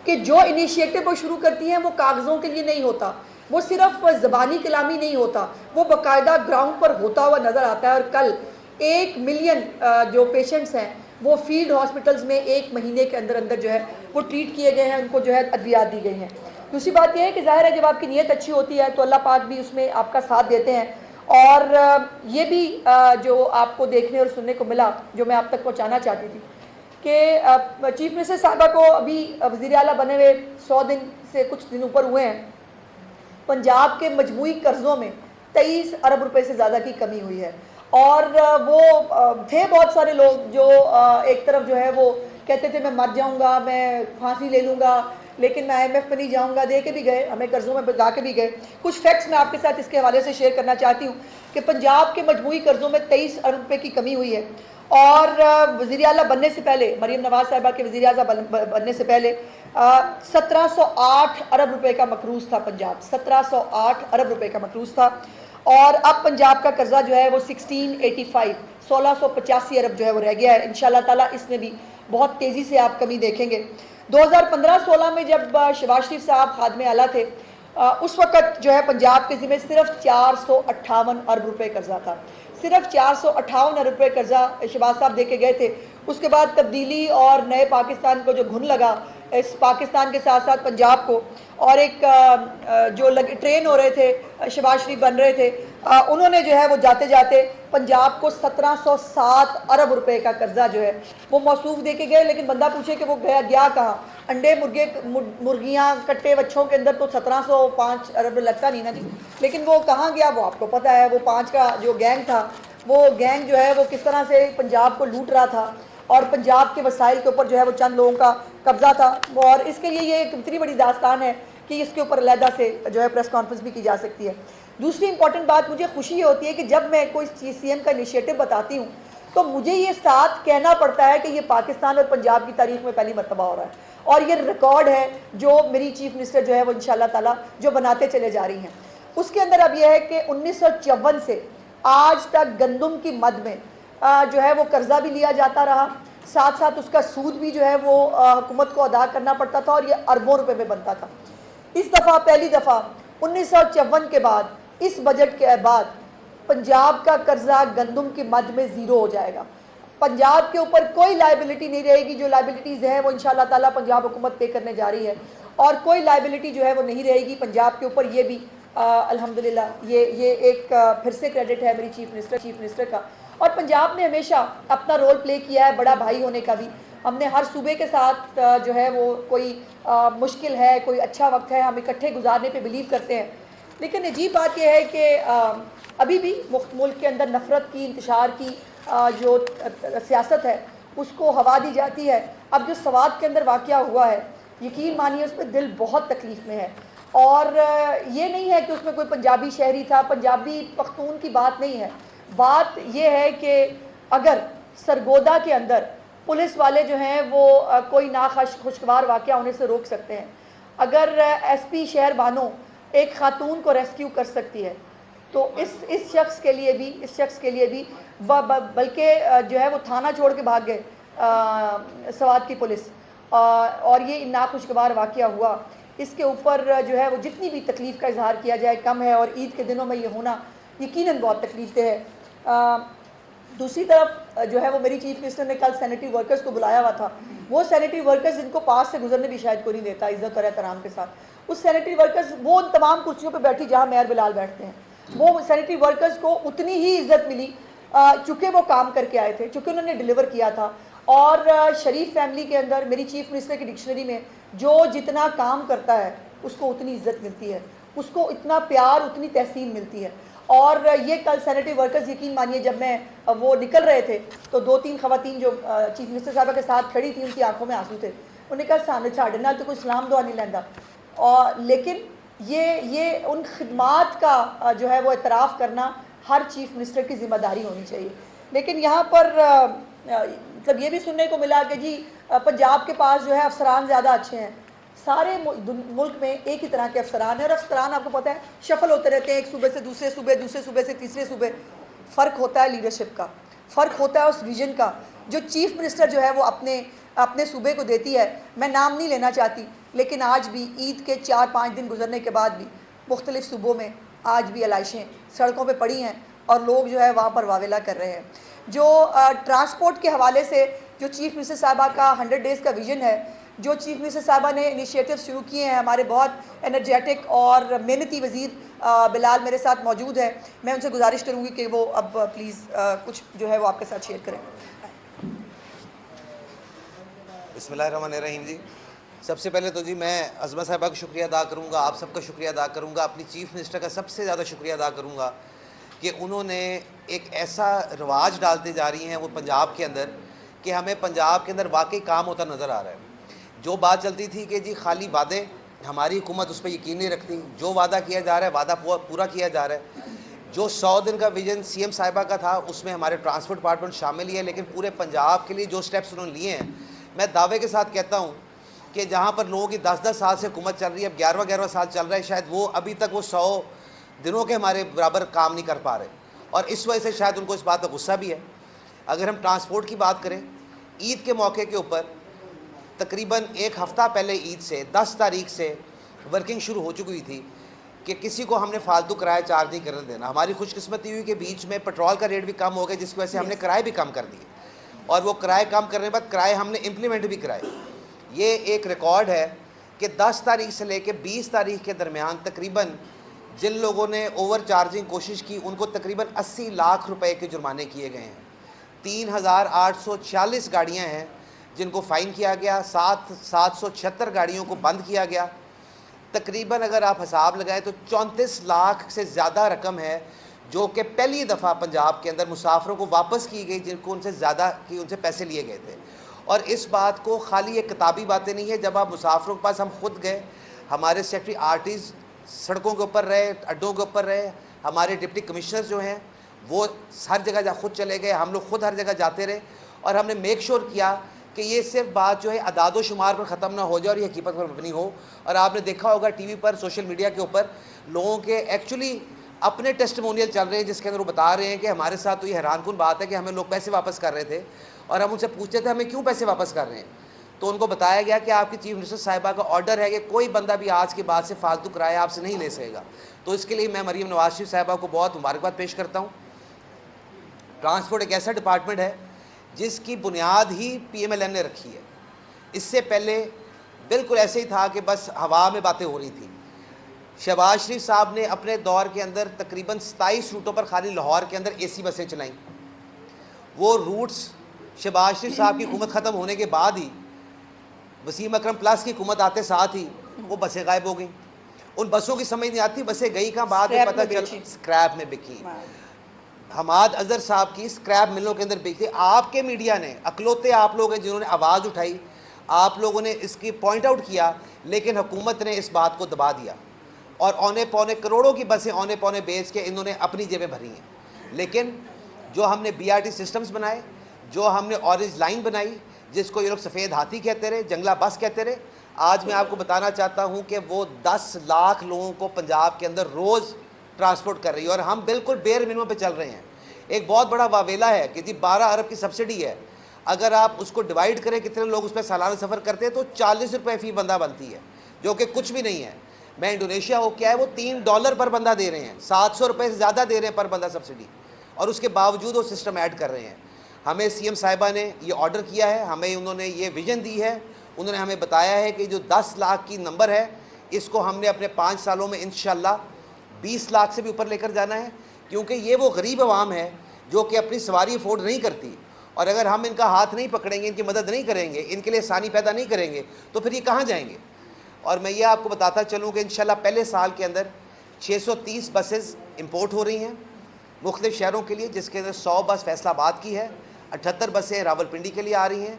कि जो इनिशिएटिव वो शुरू करती हैं वो कागज़ों के लिए नहीं होता, वो सिर्फ ज़बानी कलामी नहीं होता, वो बाकायदा ग्राउंड पर होता हुआ नज़र आता है। और कल 1 मिलियन जो पेशेंट्स हैं वो फील्ड हॉस्पिटल्स में 1 महीने के अंदर अंदर जो है वो ट्रीट किए गए हैं, उनको जो है अद्वियात दी गई हैं। दूसरी बात यह है कि ज़ाहिर है जब आपकी नीयत अच्छी होती है तो अल्लाह पाक भी उसमें आपका साथ देते हैं। और ये भी जो आपको देखने और सुनने को मिला, जो मैं आप तक पहुँचाना चाहती थी कि चीफ मिनिस्टर साहबा को अभी वज़ीर आला बने हुए 100 दिन से कुछ दिन ऊपर हुए हैं, पंजाब के मजमूई कर्ज़ों में 23 अरब रुपए से ज़्यादा की कमी हुई है। और वो थे बहुत सारे लोग जो एक तरफ जो है वो कहते थे मैं मर जाऊंगा, मैं फांसी ले लूँगा, लेकिन मैं IMF में नहीं जाऊंगा, दे के भी गए, हमें कर्ज़ों में बता के भी गए। कुछ फैक्ट्स मैं आपके साथ इसके हवाले से शेयर करना चाहती हूँ कि पंजाब के मजमूई कर्ज़ों में 23 अरब रुपये की कमी हुई है। और वज़ीर आला बनने से पहले, मरीम नवाज़ साहिबा के वज़ीर आज़म बनने से पहले 1708 अरब रुपए का मकरूज़ था पंजाब, 1708 अरब रुपए का मकरूज़ था। और अब पंजाब का कर्जा जो है वो 1685 अरब जो है वो रह गया है। इंशाल्लाह ताला इसमें भी बहुत तेज़ी से आप कमी देखेंगे। 2015-16 में जब शहबाज शरीफ साहब खादमे आला थे, उस वक़्त जो है पंजाब के ज़िम्मे सिर्फ 458 अरब रुपए कर्जा था, सिर्फ 458 अरब रुपए कर्जा शहबाज साहब दे के गए थे। उसके बाद तब्दीली और नए पाकिस्तान को जो घुन लगा इस पाकिस्तान के साथ साथ पंजाब को, और एक जो ट्रेन हो रहे थे, शहबाज शरीफ बन रहे थे, उन्होंने जो है वो जाते जाते पंजाब को 1707 अरब रुपए का कर्जा जो है वो मौसूफ दे के गए। लेकिन बंदा पूछे कि वो गया कहाँ? अंडे मुर्गियाँ कट्टे बच्चों के अंदर तो 1705 अरब लगता नहीं ना जी, लेकिन वो कहाँ गया वो आपको पता है। वो 5 का जो गैंग था, वो गैंग जो है वो किस तरह से पंजाब को लूट रहा था और पंजाब के वसाइल के ऊपर जो है वो चंद लोगों का कब्जा था। और इसके लिए ये एक इतनी बड़ी दास्तान है कि इसके ऊपर अलहदा से जो है प्रेस कॉन्फ्रेंस भी की जा सकती है। दूसरी इंपॉर्टेंट बात, मुझे खुशी ये होती है कि जब मैं कोई CM का इनिशिएटिव बताती हूँ तो मुझे ये साथ कहना पड़ता है कि ये पाकिस्तान और पंजाब की तारीख में पहली मरतबा हो रहा है, और ये रिकॉर्ड है जो मेरी चीफ मिनिस्टर जो है वो इंशाल्लाह ताला जो बनाते चले जा रही हैं। उसके अंदर अब यह है कि 1954 से आज तक गंदम की मद में जो है वो कर्जा भी लिया जाता रहा, साथ साथ उसका सूद भी जो है वो हुकूमत को अदा करना पड़ता था, और ये अरबों रुपए में बनता था। इस दफ़ा पहली दफ़ा 1954 के बाद, इस बजट के बाद, पंजाब का कर्जा गंदम की मद में ज़ीरो हो जाएगा। पंजाब के ऊपर कोई लाइबिलिटी नहीं रहेगी। जो लाइबिलिटीज़ हैं वो इंशाल्लाह ताला पंजाब हुकूमत पे करने जा रही है, और कोई लाइबिलिटी जो है वो नहीं रहेगी पंजाब के ऊपर। ये भी अल्हम्दुलिल्लाह ये एक फिर से क्रेडिट है मेरी चीफ मिनिस्टर का। और पंजाब ने हमेशा अपना रोल प्ले किया है बड़ा भाई होने का भी। हमने हर सूबे के साथ जो है वो कोई मुश्किल है, कोई अच्छा वक्त है, हम इकट्ठे गुजारने पे बिलीव करते हैं। लेकिन अजीब बात यह है कि अभी भी मुल्क के अंदर नफ़रत की, इंतशार की जो सियासत है उसको हवा दी जाती है। अब जो सवात के अंदर वाक़या हुआ है, यकीन मानिए उस पर दिल बहुत तकलीफ़ में है। और ये नहीं है कि उसमें कोई पंजाबी शहरी था, पंजाबी पख्तून की बात नहीं है। बात यह है कि अगर सरगोदा के अंदर पुलिस वाले जो हैं वो कोई खुशगवार वाक़या होने से रोक सकते हैं, अगर SP शहर बानो एक खातून को रेस्क्यू कर सकती है, तो इस शख्स के लिए भी बल्कि जो है वो थाना छोड़ के भाग गए सवात की पुलिस, और ये नाखुशगवार वाक़या हुआ। इसके ऊपर जो है वो जितनी भी तकलीफ़ का इजहार किया जाए कम है, और ईद के दिनों में ये होना यकीनन बहुत तकलीफ है। दूसरी तरफ जो है वो मेरी चीफ मिनिस्टर ने कल सैनिटरी वर्कर्स को बुलाया हुआ था। वो सैनिटरी वर्कर्स जिनको पास से गुजरने भी शायद कोई नहीं देता इज़्ज़त और एहतराम के साथ, उस सैनिटरी वर्कर्स वो उन तमाम कुर्सियों पर बैठी जहाँ मेयर बिलाल बैठते हैं, वो सैनिटरी वर्कर्स को उतनी ही इज्जत मिली चूँकि वो काम करके आए थे, चूँकि उन्होंने डिलीवर किया था। और शरीफ फैमिली के अंदर मेरी चीफ मिनिस्टर की डिक्शनरी में जो जितना काम करता है उसको उतनी इज्जत मिलती है, उसको इतना प्यार, उतनी तहसीन मिलती है। और ये कल सैनिटरी वर्कर्स, यकीन मानिए जब मैं वो निकल रहे थे तो 2-3 खवातीन जो चीफ मिनिस्टर साहब के साथ खड़ी थी, उनकी आंखों में आंसू थे। उन्होंने कहा सामने छाड़े ना तो कोई सलाम दुआ नहीं लेंदा। और लेकिन ये उन खिदमात का जो है वो इतराफ़ करना हर चीफ मिनिस्टर की ज़िम्मेदारी होनी चाहिए। लेकिन यहाँ पर मतलब ये भी सुनने को मिला कि जी पंजाब के पास जो है अफसरान ज़्यादा अच्छे हैं। सारे मुल्क में एक ही तरह के अफसरान हैं, और अफसरान आपको पता है शफल होते रहते हैं, एक सूबे से दूसरे सूबे, दूसरे सूबे से तीसरे सूबे। फ़र्क होता है लीडरशिप का, फ़र्क होता है उस विजन का जो चीफ मिनिस्टर जो है वो अपने सूबे को देती है। मैं नाम नहीं लेना चाहती, लेकिन आज भी ईद के 4-5 दिन गुजरने के बाद भी मुख्तलिफ सूबों में आज भी आलाइशें सड़कों पे पड़ी हैं और लोग जो है वहाँ पर वावेला कर रहे हैं। जो ट्रांसपोर्ट के हवाले से जो चीफ़ मिनिस्टर साहबा का 100 डेज़ का विज़न है, जो चीफ़ मिनिस्टर साहबा ने इनिशिएटिव शुरू किए हैं, हमारे बहुत एनर्जेटिक और मेहनती वज़ीर बिलाल मेरे साथ मौजूद है। मैं उनसे गुजारिश करूँगी कि वो अब प्लीज़ कुछ जो है वो आपके साथ शेयर करें। बिस्मिल्लाहिर्रहमानिर्रहीम जी। सबसे पहले तो जी मैं अज़मा साहिबा का शुक्रिया अदा करूँगा, आप सबका शुक्रिया अदा करूँगा, अपनी चीफ़ मिनिस्टर का सबसे ज़्यादा शुक्रिया अदा करूँगा कि उन्होंने एक ऐसा रवाज डालते जा रही हैं वो पंजाब के अंदर कि हमें पंजाब के अंदर वाकई काम होता नज़र आ रहा है। जो बात चलती थी कि जी खाली वादे, हमारी हुकूमत उस पर यकीन नहीं रखती, जो वादा किया जा रहा है वादा पूरा किया जा रहा है। जो 100 दिन का विजन सीएम साहिबा का था उसमें हमारे ट्रांसपोर्ट डिपार्टमेंट शामिल ही है, लेकिन पूरे पंजाब के लिए जो स्टेप्स उन्होंने लिए हैं, मैं दावे के साथ कहता हूँ कि जहाँ पर लोगों की 10-10 साल से हुकूमत चल रही है, अब 11वां साल चल रहा है, शायद वो अभी तक वो 100 दिनों के हमारे बराबर काम नहीं कर पा रहे और इस वजह से शायद उनको इस बात का गुस्सा भी है। अगर हम ट्रांसपोर्ट की बात करें, ईद के मौके के ऊपर तकरीबन एक हफ़्ता पहले ईद से 10 तारीख से वर्किंग शुरू हो चुकी थी कि किसी को हमने फालतू किराया चार्ज नहीं करने देना। हमारी खुशकिस्मती हुई कि बीच में पेट्रोल का रेट भी कम हो गया, जिसकी वजह से हमने किराए भी कम कर दिए और वो किराए कम करने के बाद किराए हमने इम्प्लीमेंट भी कराए। ये एक रिकॉर्ड है कि 10 तारीख से लेकर 20 तारीख के दरमियान तकरीबन जिन लोगों ने ओवर चार्जिंग कोशिश की उनको तकरीबन 80 लाख रुपए के जुर्माने किए गए हैं। 3846 गाड़ियाँ हैं जिनको फ़ाइन किया गया, 776 गाड़ियों को बंद किया गया। तकरीबन अगर आप हिसाब लगाएं तो 34 लाख से ज़्यादा रकम है जो कि पहली दफ़ा पंजाब के अंदर मुसाफिरों को वापस की गई जिनको उनसे पैसे लिए गए थे। और इस बात को खाली एक किताबी बातें नहीं है, जब आप मुसाफिरों के पास हम खुद गए, हमारे सेक्रेटरी आर्टिस्ट सड़कों के ऊपर रहे, अड्डों के ऊपर रहे, हमारे डिप्टी कमिश्नर जो हैं वो हर जगह खुद चले गए, हम लोग खुद हर जगह जाते रहे और हमने मेक श्योर किया कि ये सिर्फ बात जो है अदाद शुमार पर ख़त्म ना हो जाए और ये हकीकत पर मबनी हो। और आपने देखा होगा टीवी पर, सोशल मीडिया के ऊपर लोगों के एक्चुअली अपने टेस्टिमोनियल चल रहे हैं जिसके अंदर वो बता रहे हैं कि हमारे साथ तो ये हैरानकुन बात है कि हमें लोग पैसे वापस कर रहे थे और हम उनसे पूछते थे हमें क्यों पैसे वापस कर रहे हैं, तो उनको बताया गया कि आपकी चीफ मिनिस्टर साहिबा का ऑर्डर है कि कोई बंदा भी आज के बाद से फालतू किराया आपसे नहीं ले सकेगा। तो इसके लिए मैं मरीम नवाज शरीफ साहिबा को बहुत मुबारकबाद पेश करता हूँ। ट्रांसपोर्ट एक ऐसा डिपार्टमेंट है जिसकी बुनियाद ही PMLN ने रखी है। इससे पहले बिल्कुल ऐसे ही था कि बस हवा में बातें हो रही थी। शहबाज शरीफ साहब ने अपने दौर के अंदर तकरीबन 27 रूटों पर खाली लाहौर के अंदर AC बसें चलाईं। वो रूट्स शहबाज शरीफ साहब की हुकूमत ख़त्म होने के बाद ही, वसीम अकरम प्लस की हुकूमत आते साथ ही वो बसें गायब हो गई। उन बसों की समझ नहीं आती बसें गई कहाँ, बाद में पता चल स्क्रैप में बिकी। हमाद अजहर साहब की स्क्रैप मिलों के अंदर बिकी। आपके मीडिया ने, अकलौते आप लोग हैं जिन्होंने आवाज़ उठाई, आप लोगों ने इसकी पॉइंट आउट किया, लेकिन हुकूमत ने इस बात को दबा दिया और औने पौने करोड़ों की बसें औने पौने बेच के इन्होंने अपनी जेबें भरी हैं। लेकिन जो हमने BRT सिस्टम्स बनाए, जो हमने ऑरेंज लाइन बनाई जिसको ये लोग सफ़ेद हाथी कहते रहे, जंगला बस कहते रहे, आज मैं आपको बताना चाहता हूँ कि वो 10 लाख लोगों को पंजाब के अंदर रोज़ ट्रांसपोर्ट कर रही है और हम बिल्कुल बेयर मिनिमम पे चल रहे हैं। एक बहुत बड़ा वावेला है कि जी 12 अरब की सब्सिडी है, अगर आप उसको डिवाइड करें कितने लोग उस पर सालाना सफ़र करते हैं तो 40 रुपये फ़ी बंदा बनती है, जो कि कुछ भी नहीं है। मैं इंडोनेशिया हो क्या है वो $3 पर बंदा दे रहे हैं, 700 रुपये से ज़्यादा दे रहे हैं पर बंदा सब्सिडी, और उसके बावजूद वो सिस्टम ऐड कर रहे हैं। हमें CM साहिबा ने ये ऑर्डर किया है, हमें उन्होंने ये विज़न दी है, उन्होंने हमें बताया है कि जो 10 लाख की नंबर है इसको हमने अपने 5 सालों में इंशाल्लाह 20 लाख से भी ऊपर लेकर जाना है, क्योंकि ये वो गरीब अवाम है जो कि अपनी सवारी अफोर्ड नहीं करती और अगर हम इनका हाथ नहीं पकड़ेंगे, इनकी मदद नहीं करेंगे, इनके लिए आसानी पैदा नहीं करेंगे तो फिर ये कहाँ जाएंगे। और मैं ये आपको बताता चलूँ कि इंशाल्लाह पहले साल के अंदर 630 बसेस इंपोर्ट हो रही हैं मुख्तलिफ शहरों के लिए, जिसके अंदर 100 बस फैसलाबाद की है, 78 बसें रावलपिंडी के लिए आ रही हैं,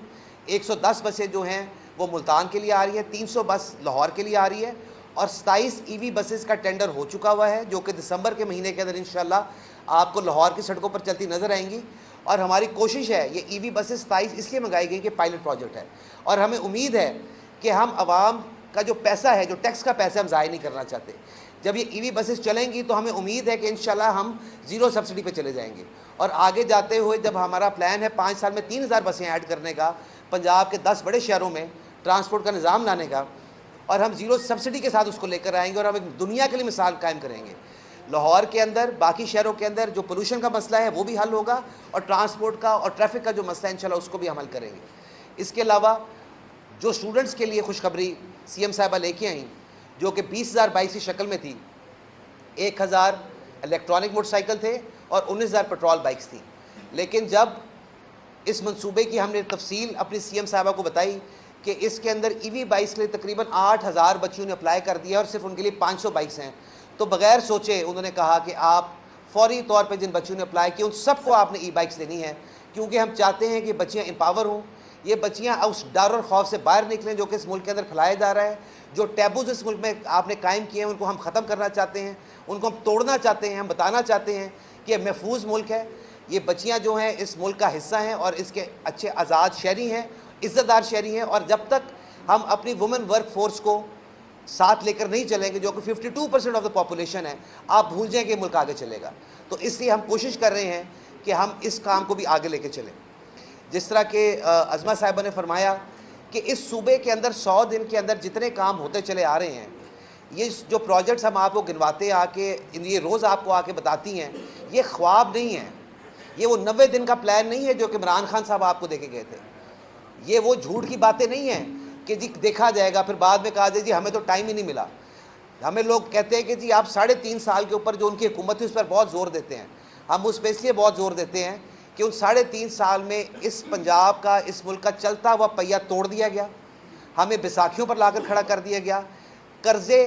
110 बसें जो हैं वो मुल्तान के लिए आ रही है, 300 बस लाहौर के लिए आ रही है और 27 EV बसेस का टेंडर हो चुका हुआ है जो कि दिसंबर के महीने के अंदर इंशाल्लाह आपको लाहौर की सड़कों पर चलती नज़र आएंगी। और हमारी कोशिश है ये EV बसेस 27 इसलिए मंगाई गई कि पायलट प्रोजेक्ट है और हमें उम्मीद है कि हम आवाम का जो पैसा है, जो टैक्स का पैसा, हम ज़ाया नहीं करना चाहते। जब ये EV बसेस चलेंगी तो हमें उम्मीद है कि इंशाल्लाह हम ज़ीरो सब्सिडी पे चले जाएंगे और आगे जाते हुए जब हमारा प्लान है 5 साल में 3000 बसें ऐड करने का, पंजाब के 10 बड़े शहरों में ट्रांसपोर्ट का निज़ाम लाने का, और हम ज़ीरो सब्सिडी के साथ उसको लेकर आएंगे और हम एक दुनिया के लिए मिसाल कायम करेंगे। लाहौर के अंदर, बाकी शहरों के अंदर जो पोल्यूशन का मसला है वो भी हल होगा और ट्रांसपोर्ट का और ट्रैफिक का जो मसला है इंशाल्लाह उसको भी हम हल करेंगे। इसके अलावा जो स्टूडेंट्स के लिए खुशखबरी सीएम साहिबा लेके आई, जो कि 20,000 बाइक की शक्ल में थी, 1,000 इलेक्ट्रॉनिक मोटरसाइकिल थे और 19,000 पेट्रोल बाइक्स थी। लेकिन जब इस मंसूबे की हमने तफसील अपनी सीएम साहिबा को बताई कि इसके अंदर ईवी बाइक्स के लिए तकरीबन 8,000 बच्चियों ने अप्लाई कर दिया और सिर्फ उनके लिए 500 बाइक्स हैं, तो बगैर सोचे उन्होंने कहा कि आप फौरी तौर पे जिन बच्चियों ने अप्लाई किया उन सबको आपने ई बाइक्स देनी है, क्योंकि हम चाहते हैं कि बच्चियाँ एम्पावर हों, ये बच्चियाँ उस डर और खौफ से बाहर निकलें जो कि इस मुल्क के अंदर फैलाया जा रहा है। जो टैबूज इस मुल्क में आपने कायम किए हैं उनको हम ख़त्म करना चाहते हैं, उनको हम तोड़ना चाहते हैं। हम बताना चाहते हैं कि यह महफूज मुल्क है, ये बच्चियाँ जो हैं इस मुल्क का हिस्सा हैं और इसके अच्छे आज़ाद शहरी हैं, इज़्ज़तदार शहरी हैं। और जब तक हम अपनी वुमेन वर्क फोर्स को साथ लेकर नहीं चलेंगे, जो कि 52% ऑफ द पॉपुलेशन है, आप भूल जाएं कि मुल्क आगे चलेगा। तो इसलिए हम कोशिश कर रहे हैं कि हम इस काम को भी आगे लेके चलें। जिस तरह के अज़मा साहिबा ने फरमाया कि इस सूबे के अंदर 100 दिन के अंदर जितने काम होते चले आ रहे हैं, ये जो प्रोजेक्ट्स हम आपको गिनवाते आके, ये रोज़ आपको आके बताती हैं, ये ख्वाब नहीं है, ये वो 90 दिन का प्लान नहीं है जो कि इमरान खान साहब आपको देके गए थे। ये वो झूठ की बातें नहीं हैं कि जी देखा जाएगा फिर बाद में कहा जाए जी हमें तो टाइम ही नहीं मिला। हमें लोग कहते हैं कि जी आप 3.5 साल के ऊपर जो उनकी हुकूमत थी उस पर बहुत ज़ोर देते हैं। हम उस पर इसलिए बहुत ज़ोर देते हैं कि उन 3.5 साल में इस पंजाब का, इस मुल्क का चलता हुआ पहिया तोड़ दिया गया, हमें बैसाखियों पर लाकर खड़ा कर दिया गया, कर्ज़े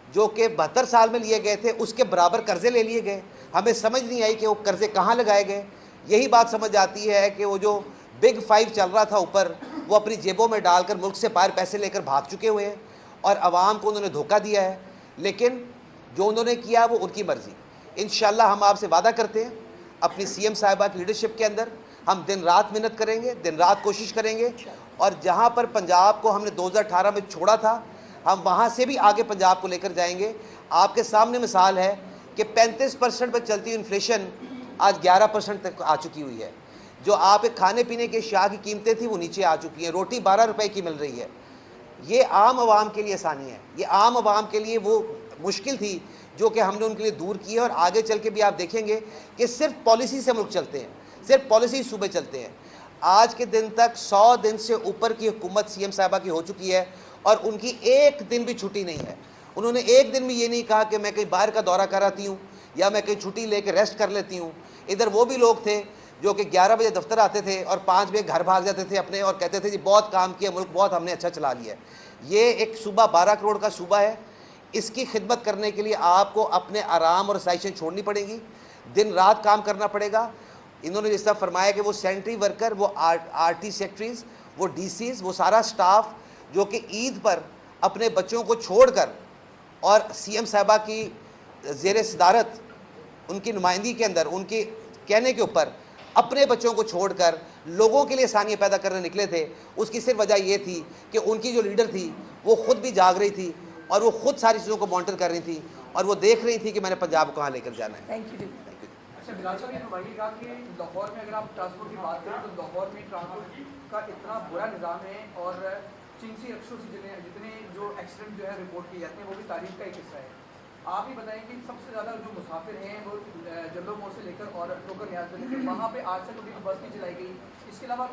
जो कि 72 साल में लिए गए थे उसके बराबर कर्ज़े ले लिए गए। हमें समझ नहीं आई कि वो कर्ज़े कहाँ लगाए गए। यही बात समझ आती है कि वो जो बिग 5 चल रहा था ऊपर, वो अपनी जेबों में डालकर मुल्क से बाहर पैसे लेकर भाग चुके हुए हैं और आवाम को उन्होंने धोखा दिया है। लेकिन जो उन्होंने किया वो उनकी मर्ज़ी। इंशाल्लाह हम आपसे वादा करते हैं अपनी सीएम साहिबा की लीडरशिप के अंदर हम दिन रात मेहनत करेंगे, दिन रात कोशिश करेंगे और जहाँ पर पंजाब को हमने 2018 में छोड़ा था, हम वहाँ से भी आगे पंजाब को लेकर जाएंगे। आपके सामने मिसाल है कि 35% पर चलती हुई इन्फ्लेशन आज 11% तक आ चुकी हुई है। जो आप एक खाने पीने के अशिया की कीमतें थी वो नीचे आ चुकी हैं। रोटी 12 रुपए की मिल रही है। ये आम आवाम के लिए आसानी है, ये आम आवाम के लिए वो मुश्किल थी जो कि हमने उनके लिए दूर की है। और आगे चल के भी आप देखेंगे कि सिर्फ पॉलिसी से मुल्क चलते हैं, सिर्फ पॉलिसी सूबे चलते हैं। आज के दिन तक 100 दिन से ऊपर की हुकूमत सीएम साहिबा की हो चुकी है और उनकी एक दिन भी छुट्टी नहीं है। उन्होंने एक दिन भी ये नहीं कहा कि मैं कहीं बाहर का दौरा कराती हूँ या मैं कहीं छुट्टी लेकर रेस्ट कर लेती हूँ। इधर वो भी लोग थे जो कि 11 बजे दफ्तर आते थे और 5 बजे घर भाग जाते थे अपने और कहते थे जी बहुत काम किया, मुल्क बहुत हमने अच्छा चला लिया है। ये एक सूबा 12 करोड़ का सूबा है, इसकी खिदमत करने के लिए आपको अपने आराम और आसाइशें छोड़नी पड़ेगी, दिन रात काम करना पड़ेगा। इन्होंने जिस तरह फरमाया कि वो सैनिटरी वर्कर, वो आरटी सेक्रेटरीज, वो डीसीज, वो सारा स्टाफ जो कि ईद पर अपने बच्चों को छोड़कर और सीएम साहिबा की ज़ेर सदारत उनकी नुमाइंदगी के अंदर उनके कहने के ऊपर अपने बच्चों को छोड़कर लोगों के लिए आसानियाँ पैदा करने निकले थे। उसकी सिर्फ वजह ये थी कि उनकी जो लीडर थी वो ख़ुद भी जाग रही थी और वो ख़ुद सारी चीज़ों को मॉनिटर कर रही थी और वो देख रही थी कि मैंने पंजाब को कहाँ लेकर जाना है। Thank you. अच्छा बिलाल साहब, ये फरमाइएगा कि लाहौर में अगर आप ट्रांसपोर्ट की बात करें तो लाहौर में ट्रांसपोर्ट का इतना बुरा निज़ाम है और चिंसी अक्सर से जितने जो एक्सीडेंट जो है रिपोर्ट किए जाते हैं वो भी तारीख का एक हिस्सा है। आप ही बताएं कि सबसे ज़्यादा जो मुसाफिर हैं वो जल्लो मोड़ से लेकर और टोकर न्याज से लेकर वहाँ पे आज तक कभी बस नहीं चलाई गई। इसके अलावा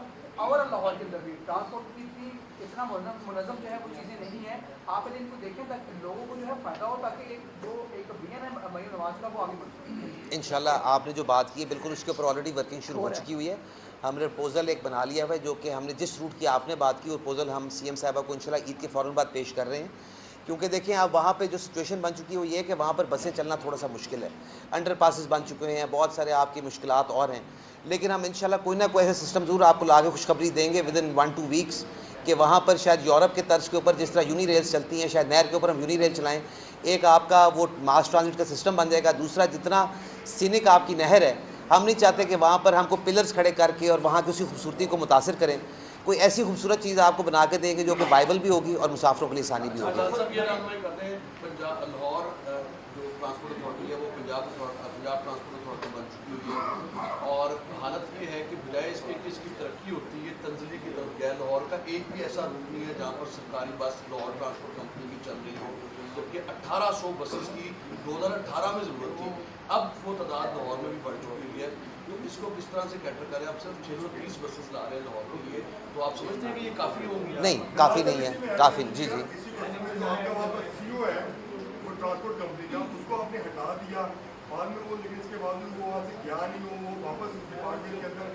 ओवरऑल लाहौर के अंदर भी ट्रांसपोर्ट की इतना मुनज़्ज़म जो है वो चीज़ें नहीं है। आप यदि इनको देखें ताकि लोगों को जो है फ़ायदा हो, ताकि एक विजन है मरीम नवाज का वो आगे बढ़ सके। इंशाल्लाह आपने जो बात की है बिल्कुल उसके ऊपर ऑलरेडी वर्किंग शुरू हो चुकी हुई है। हमने प्रपोज़ल एक बना लिया हुआ है जो कि हमने जिस रूट की आपने बात की वो प्रपोज़ल हम सीएम साहिबा को इंशाल्लाह ईद के फ़ौरन बाद पेश कर रहे हैं। क्योंकि देखिए आप वहाँ पे जो सिचुएशन बन चुकी है वो ये है कि वहाँ पर बसें चलना थोड़ा सा मुश्किल है, अंडर पासिस बन चुके हैं, बहुत सारे आपकी मुश्किलात और हैं। लेकिन हम इंशाल्लाह कोई ना कोई ऐसा सिस्टम ज़रूर आपको लाके खुशखबरी देंगे विद इन 1-2 वीक्स कि वहाँ पर शायद यूरोप के तर्ज के ऊपर जिस तरह यूनी रेल्स चलती हैं, शायद नहर के ऊपर हम यूनी रेल चलाएँ। एक आपका वो मास ट्रांजिट का सिस्टम बन जाएगा। दूसरा, जितना सीनिक आपकी नहर है, हम नहीं चाहते कि वहाँ पर हमको पिलर्स खड़े करके और वहाँ की उसी खूबसूरती को मुतासिर करें। कोई ऐसी खूबसूरत चीज़ आपको बना के देंगे जो कि बाइबल भी होगी और मुसाफिरों के लिए आसानी भी होगी। लाहौर जो ट्रांसपोर्ट अथॉरिटी है वो पंजाब ट्रांसपोर्ट अथॉरिटी बन चुकी हुई है और हालत ये है कि बजाय इसके कि इसकी तरक्की होती है तंजली की तरफ गया। लाहौर का एक भी ऐसा रूट नहीं है जहाँ पर सरकारी बस लाहौर ट्रांसपोर्ट कंपनी की चल रही हो, जबकि 1800 बसेस की 2018 में ज़रूरत थी। अब वो तादाद लाहौर में भी बढ़ चुकी हुई है। तो इसको किस तरह से कैटर करें? आप सिर्फ 630 बसेस ला रहे हैं लाहौर के लिए, तो आप समझते हैं कि ये काफ़ी होंगी? नहीं, काफ़ी नहीं है, काफ़ी जी जी। ट्रांसपोर्ट कंपनी का उसको आपने हटा दिया बाद में वो, लेकिन इसके बाद वो वहाँ से गया नहीं, वो वापस उस डिपार्टमेंट के अंदर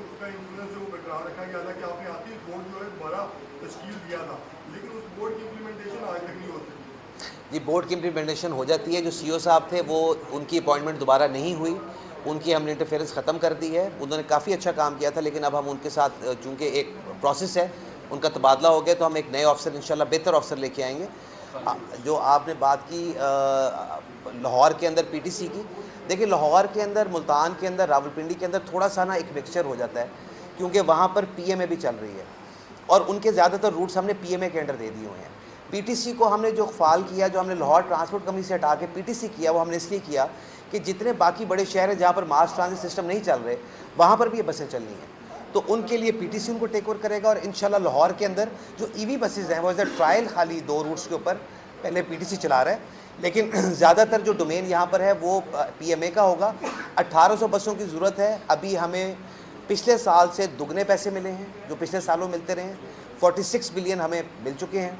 उसका इंश्योरेंस जो बरकरार रखा गया था कि आपने आती ही बोर्ड जो है दोबारा तश्कील दिया था, लेकिन उस बोर्ड की इम्प्लीमेंटेशन आज तक नहीं हो सकी। जी, बोर्ड की इम्प्लीमेंटेशन हो जाती है। जो सीईओ साहब थे वो उनकी अपॉइंटमेंट दोबारा नहीं हुई, उनकी हमने इंटरफेरेंस ख़त्म कर दी है। उन्होंने काफ़ी अच्छा काम किया था, लेकिन अब हम उनके साथ चूँकि एक प्रोसेस है, उनका तबादला हो गया, तो हम एक नए ऑफिसर इंशाल्लाह बेहतर ऑफिसर लेके आएंगे। जो आपने बात की लाहौर के अंदर पीटीसी की, देखिए लाहौर के अंदर, मुल्तान के अंदर, रावलपिंडी के अंदर थोड़ा सा ना एक मिक्सचर हो जाता है, क्योंकि वहाँ पर पीएमए भी चल रही है और उनके ज़्यादातर रूट्स हमने पीएमए के अंडर दे दिए हुए हैं। पीटीसी को हमने जो फाल किया, जो हमने लाहौर ट्रांसपोर्ट कंपनी से हटा के पीटीसी किया, वो हमने इसलिए किया कि जितने बाकी बड़े शहर हैं जहाँ पर मास ट्रांजिट सिस्टम नहीं चल रहे, वहाँ पर भी ये बसें चलनी हैं, तो उनके लिए पीटीसी उनको टेक ओवर करेगा। और इंशाल्लाह लाहौर के अंदर जो ईवी बसेज़ हैं वो एज अ ट्रायल खाली 2 रूट्स के ऊपर पहले पीटीसी चला रहा है, लेकिन ज़्यादातर जो डोमेन यहाँ पर है वो पीएमए का होगा। 1800 बसों की ज़रूरत है। अभी हमें पिछले साल से दुगने पैसे मिले हैं जो पिछले सालों मिलते रहे हैं। 46 बिलियन हमें मिल चुके हैं,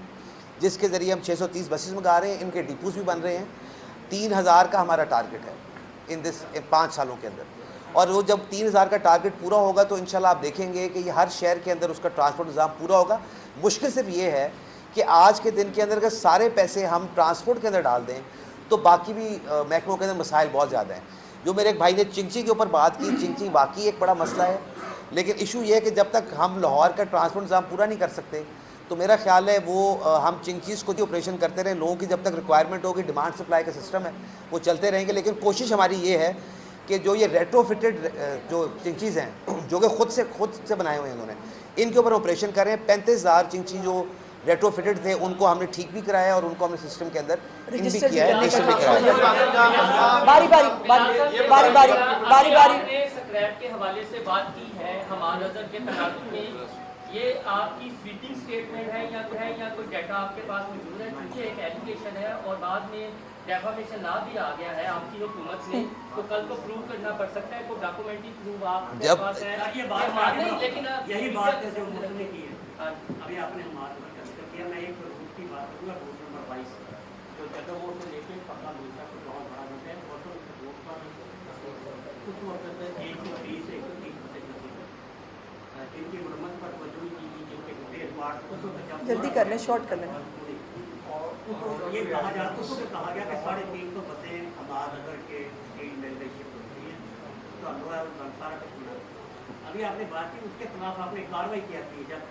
जिसके ज़रिए हम 630 बसेस मंगा रहे हैं। इनके डिपोज भी बन रहे हैं। 3000 का हमारा टारगेट है इन 5 सालों के अंदर, और वो जब 3000 का टारगेट पूरा होगा तो इंशाल्लाह आप देखेंगे कि ये हर शहर के अंदर उसका ट्रांसपोर्ट निज़ाम पूरा होगा। मुश्किल सिर्फ ये है कि आज के दिन के अंदर अगर सारे पैसे हम ट्रांसपोर्ट के अंदर डाल दें तो बाकी भी महकमों के अंदर मसाइल बहुत ज़्यादा हैं। जो मेरे एक भाई ने चिंची के ऊपर बात की, चिंची वाकई एक बड़ा मसला है, लेकिन इशू ये है कि जब तक हम लाहौर का ट्रांसपोर्ट निज़ाम पूरा नहीं कर सकते तो मेरा ख्याल है वो हम चिंचीज़ को ऑपरेशन करते रहें। लोगों की जब तक रिक्वायरमेंट होगी, डिमांड सप्लाई का सिस्टम है, वो चलते रहेंगे। लेकिन कोशिश हमारी ये है कि जो ये रेट्रोफिटेड जो चिंचीज़ हैं, जो कि खुद से बनाए हुए हैं उन्होंने, इनके ऊपर ऑपरेशन करें। 35,000 चिंची जो रेट्रोफिटेड थे उनको हमने ठीक भी कराया और उनको हमने सिस्टम के अंदर रजिस्टर किया है, रजिस्टर भी कराया। बारी बारी स्क्रैप के हवाले से बात की है हमारे नजर के तनाजुर में, ये आपकी स्वीटिंग स्टेटमेंट है या कोई डाटा आपके पास मौजूद है? क्योंकि एक एलिगेशन है और बाद में डेफामेशन ला भी आ गया है आपकी हुकूमत में, तो कल को प्रूव करना पड़ सकता है। कोई डॉक्यूमेंट्री प्रूफ आपके पास है? ये बात नहीं, लेकिन यही बात है जो मुझे की है। अभी आपने हमारे किया, मैं एक रूट की बात करूँगा, रूट नंबर 22 जो जगह वो से लेके पक्का मिलता है, बहुत बड़ा रूट है, और तो रूट पर कुछ वक्त 120 से 130 बसें चलती है। इनकी मरम्मत पर तवज्जो की गई, जिनके जल्दी कर लें, शॉर्ट कर लें। और ये कहा गया कि 350 बसें हमारे के मेंबरशिप होती हैं, तो सारा कुछ। अभी आपने बात की, उसके खिलाफ आपने कार्रवाई किया थी जब